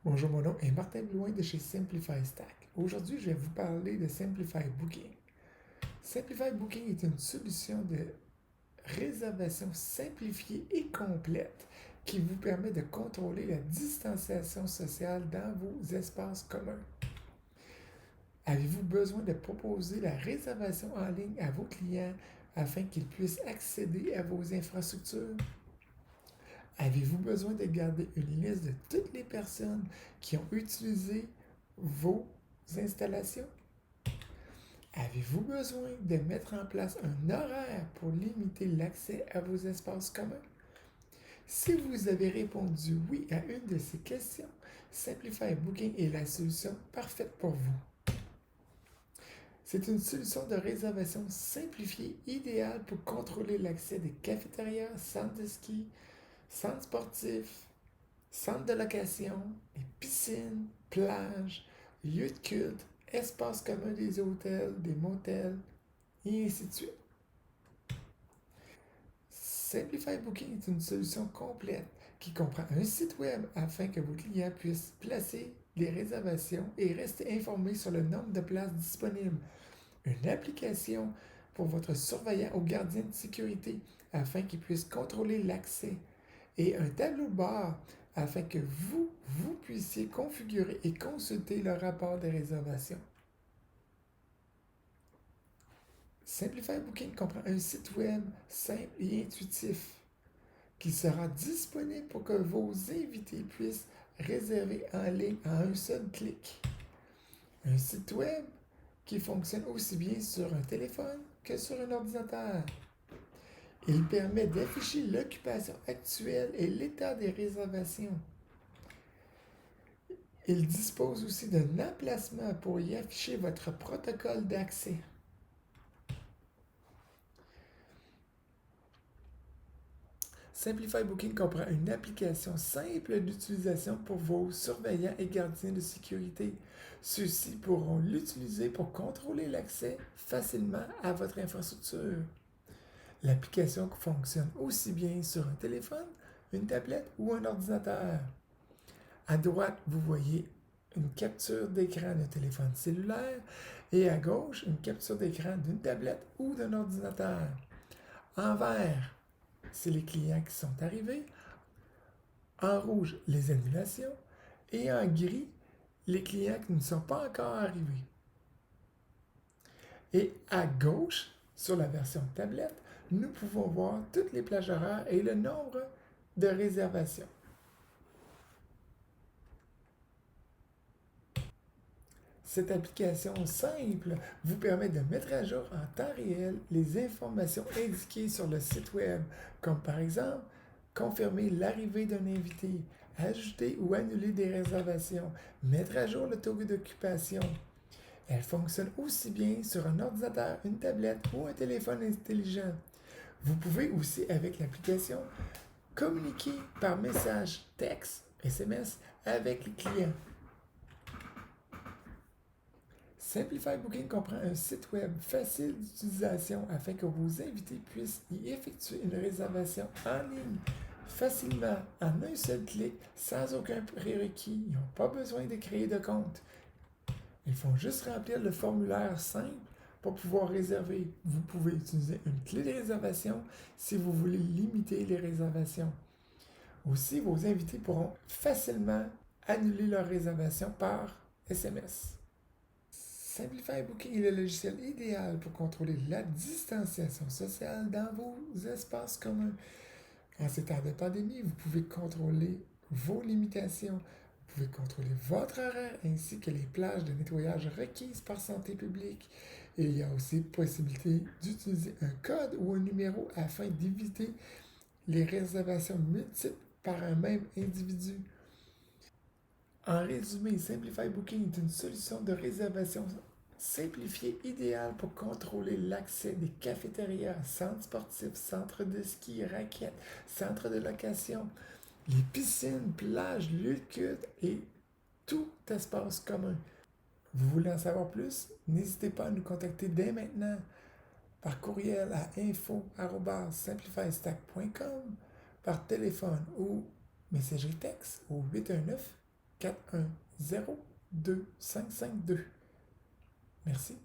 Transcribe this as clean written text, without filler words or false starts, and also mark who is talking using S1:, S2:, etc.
S1: Bonjour, mon nom est Martin Blouin de chez Simplify Stack. Aujourd'hui, je vais vous parler de Simplify Booking. Simplify Booking est une solution de réservation simplifiée et complète qui vous permet de contrôler la distanciation sociale dans vos espaces communs. Avez-vous besoin de proposer la réservation en ligne à vos clients afin qu'ils puissent accéder à vos infrastructures? Avez-vous besoin de garder une liste de toutes les personnes qui ont utilisé vos installations? Avez-vous besoin de mettre en place un horaire pour limiter l'accès à vos espaces communs? Si vous avez répondu oui à une de ces questions, Simplify Booking est la solution parfaite pour vous. C'est une solution de réservation simplifiée idéale pour contrôler l'accès des cafétérias, centres de ski, centres sportifs, centres de location, des piscines, plages, lieux de culte, espaces communs des hôtels, des motels, et ainsi de suite. Simplify Booking est une solution complète qui comprend un site web afin que vos clients puissent placer des réservations et rester informés sur le nombre de places disponibles. Une application pour votre surveillant ou gardien de sécurité afin qu'il puisse contrôler l'accès et un tableau de bord afin que vous puissiez configurer et consulter le rapport de réservation. Simplify Booking comprend un site web simple et intuitif qui sera disponible pour que vos invités puissent réserver en ligne en un seul clic. Un site web qui fonctionne aussi bien sur un téléphone que sur un ordinateur. Il permet d'afficher l'occupation actuelle et l'état des réservations. Il dispose aussi d'un emplacement pour y afficher votre protocole d'accès. Simplify Booking comprend une application simple d'utilisation pour vos surveillants et gardiens de sécurité. Ceux-ci pourront l'utiliser pour contrôler l'accès facilement à votre infrastructure. L'application fonctionne aussi bien sur un téléphone, une tablette ou un ordinateur. À droite, vous voyez une capture d'écran d'un téléphone cellulaire et à gauche, une capture d'écran d'une tablette ou d'un ordinateur. En vert, c'est les clients qui sont arrivés. En rouge, les annulations. Et en gris, les clients qui ne sont pas encore arrivés. Et à gauche, sur la version tablette, nous pouvons voir toutes les plages horaires et le nombre de réservations. Cette application simple vous permet de mettre à jour en temps réel les informations indiquées sur le site web, comme par exemple confirmer l'arrivée d'un invité, ajouter ou annuler des réservations, mettre à jour le taux d'occupation. Elle fonctionne aussi bien sur un ordinateur, une tablette ou un téléphone intelligent. Vous pouvez aussi, avec l'application, communiquer par message texte, SMS, avec les clients. Simplify Booking comprend un site web facile d'utilisation afin que vos invités puissent y effectuer une réservation en ligne facilement en un seul clic sans aucun prérequis. Ils n'ont pas besoin de créer de compte. Ils font juste remplir le formulaire simple pour pouvoir réserver. Vous pouvez utiliser une clé de réservation si vous voulez limiter les réservations. Aussi, vos invités pourront facilement annuler leur réservation par SMS. Simplify Booking est le logiciel idéal pour contrôler la distanciation sociale dans vos espaces communs. En ces temps de pandémie, vous pouvez contrôler vos limitations, vous pouvez contrôler votre horaire ainsi que les plages de nettoyage requises par santé publique. Et il y a aussi possibilité d'utiliser un code ou un numéro afin d'éviter les réservations multiples par un même individu. En résumé, Simplify Booking est une solution de réservation simplifiée idéale pour contrôler l'accès des cafétérias, centres sportifs, centres de ski, raquettes, centres de location, les piscines, plages, lieux de culte et tout espace commun. Vous voulez en savoir plus? N'hésitez pas à nous contacter dès maintenant par courriel à info@simplifystack.com, par téléphone ou messagerie texte au 819 410-2552. Merci.